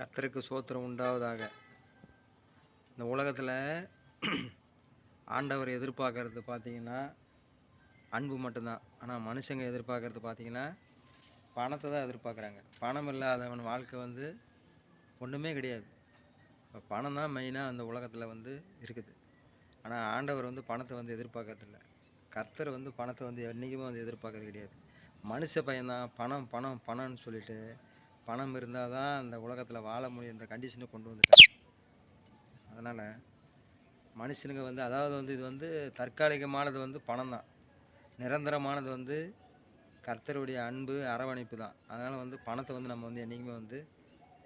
கர்த்தருக்கு ஸ்தோத்திரம் உண்டாவதாக. இந்த உலகத்தில் ஆண்டவர் எதிர்பார்க்கறது பார்த்தீங்கன்னா அன்பு மட்டும்தான். ஆனால் மனுஷங்க எதிர்பார்க்கறது பார்த்தீங்கன்னா பணத்தை தான் எதிர்பார்க்குறாங்க. பணம் இல்லாதவன் வாழ்க்கை வந்து ஒன்றுமே கிடையாது. இப்போ பணம் தான் மெயினாக அந்த உலகத்தில் வந்து இருக்குது. ஆனால் ஆண்டவர் வந்து பணத்தை வந்து எதிர்பார்க்கறதில்ல. கர்த்தர் வந்து பணத்தை வந்து என்றைக்குமே வந்து எதிர்பார்க்கறது கிடையாது. மனுஷ பையன்தான் பணம் பணம் பணம்னு சொல்லிட்டு பணம் இருந்தால் தான் அந்த உலகத்தில் வாழ முடியும் இந்த கண்டிஷனுக்கு கொண்டு வந்துட்டாங்க. அதனால் மனுஷனுங்க வந்து அதாவது வந்து இது வந்து தற்காலிகமானது வந்து பணம் தான். நிரந்தரமானது வந்து கர்த்தருடைய அன்பு அரவணைப்பு தான். அதனால் வந்து பணத்தை வந்து நம்ம வந்து என்றைக்குமே வந்து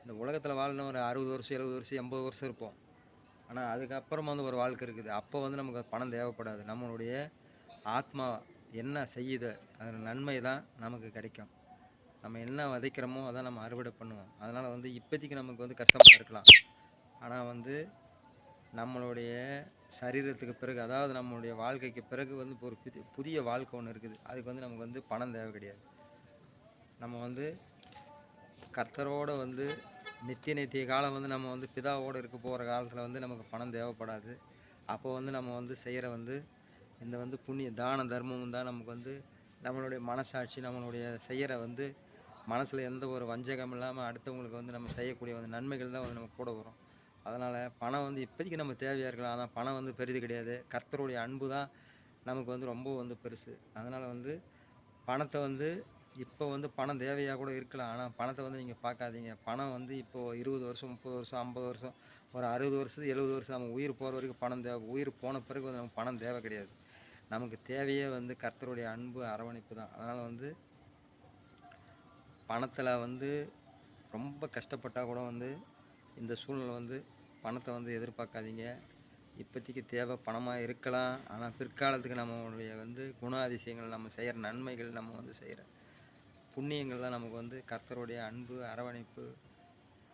இந்த உலகத்தில் வாழணும் ஒரு 60 வருஷம் 70 வருஷம் 80 வருஷம் இருப்போம். ஆனால் அதுக்கப்புறமா வந்து ஒரு வாழ்க்கை இருக்குது. அப்போ வந்து நமக்கு பணம் தேவைப்படாது. நம்மளுடைய ஆத்மா என்ன செய்யுது அதில் நன்மை தான் நமக்கு கிடைக்கும். நம்ம என்ன விதைக்கிறோமோ அதான் நம்ம அறுவடை பண்ணுவோம். அதனால் வந்து இப்போதைக்கு நமக்கு வந்து கஷ்டமாக இருக்கலாம். ஆனால் வந்து நம்மளுடைய சரீரத்துக்கு பிறகு அதாவது நம்மளுடைய வாழ்க்கைக்கு பிறகு வந்து இப்போ ஒரு புதிய வாழ்க்கை ஒன்று இருக்குது. அதுக்கு வந்து நமக்கு வந்து பணம் தேவை கிடையாது. நம்ம வந்து கர்த்தரோடு வந்து நித்திய காலம் வந்து நம்ம வந்து பிதாவோடு இருக்க போகிற காலத்தில் வந்து நமக்கு பணம் தேவைப்படாது. அப்போ வந்து நம்ம வந்து செய்கிற வந்து இந்த வந்து புண்ணிய தான தர்மமும் தான் நமக்கு வந்து நம்மளுடைய மனசாட்சி நம்மளுடைய செய்கிற வந்து மனசில் எந்த ஒரு வஞ்சகம் இல்லாமல் அடுத்தவங்களுக்கு வந்து நம்ம செய்யக்கூடிய வந்து நன்மைகள் தான் வந்து நம்ம கூட வரும். அதனால் பணம் வந்து இப்போதைக்கு நம்ம தேவையாக இருக்கலாம். ஆனால் பணம் வந்து பெரிது கிடையாது. கர்த்தருடைய அன்பு தான் நமக்கு வந்து ரொம்ப வந்து பெருசு. அதனால் வந்து பணத்தை வந்து இப்போ வந்து பணம் தேவையாக கூட இருக்கலாம். ஆனால் பணத்தை வந்து நீங்கள் பார்க்காதீங்க. பணம் வந்து இப்போது 20 வருஷம் 30 வருஷம் 50 வருஷம் ஒரு 60 வருஷம் 70 வருஷம் நம்ம உயிர் போகிற வரைக்கும் பணம் தேவை. உயிர் போன பிறகு வந்து நமக்கு பணம் தேவை கிடையாது. நமக்கு தேவையே வந்து கர்த்தருடைய அன்பு அரவணைப்பு தான். அதனால் வந்து பணத்தில் வந்து ரொம்ப கஷ்டப்பட்டால் கூட வந்து இந்த சூழ்நிலை வந்து பணத்தை வந்து எதிர்பார்க்காதீங்க. இப்போதைக்கு தேவை பணமாக இருக்கலாம். ஆனால் பிற்காலத்துக்கு நம்மளுடைய வந்து குணாதிசயங்கள் நம்ம செய்கிற நன்மைகள் நம்ம வந்து செய்கிற புண்ணியங்கள் தான் நமக்கு வந்து கர்த்தருடைய அன்பு அரவணைப்பு.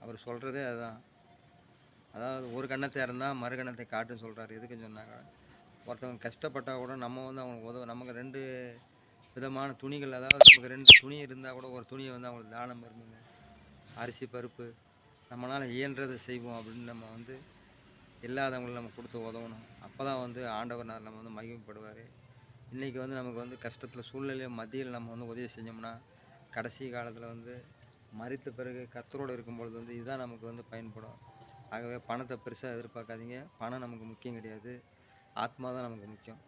அவர் சொல்கிறதே அதுதான். அதாவது ஒரு கண்ணத்தை இருந்தால் மறு கண்ணத்தை காட்டுன்னு சொல்கிறாரு. எதுக்குன்னு சொன்னாங்க ஒருத்தவங்க கஷ்டப்பட்டால் கூட நம்ம வந்து அவங்களுக்கு உதவும். நமக்கு 2 விதமான துணிகள் அதாவது நமக்கு 2 துணி இருந்தால் கூட ஒரு துணியை வந்து அவங்களுக்கு தானம் பண்ணுங்க. அரிசி பருப்பு நம்மளால் இயன்றதை செய்வோம் அப்படின்னு நம்ம வந்து இல்லாதவங்களை நம்ம கொடுத்து உதவணும். அப்போ தான் வந்து ஆண்டவர் நம்ம வந்து மகிமைப்படுவார். இன்றைக்கி வந்து நமக்கு வந்து கஷ்டத்தில் சூழ்நிலை மத்தியில் நம்ம வந்து உதவி செஞ்சோம்னா கடைசி காலத்தில் வந்து மரித்த பிறகு கர்த்தரோடு இருக்கும்பொழுது வந்து இதுதான் நமக்கு வந்து பயன்படும். ஆகவே பணத்தை பெருசாக எதிர்பார்க்காதீங்க. பணம் நமக்கு முக்கியம் கிடையாது. ஆத்மா தான் நமக்கு முக்கியம்.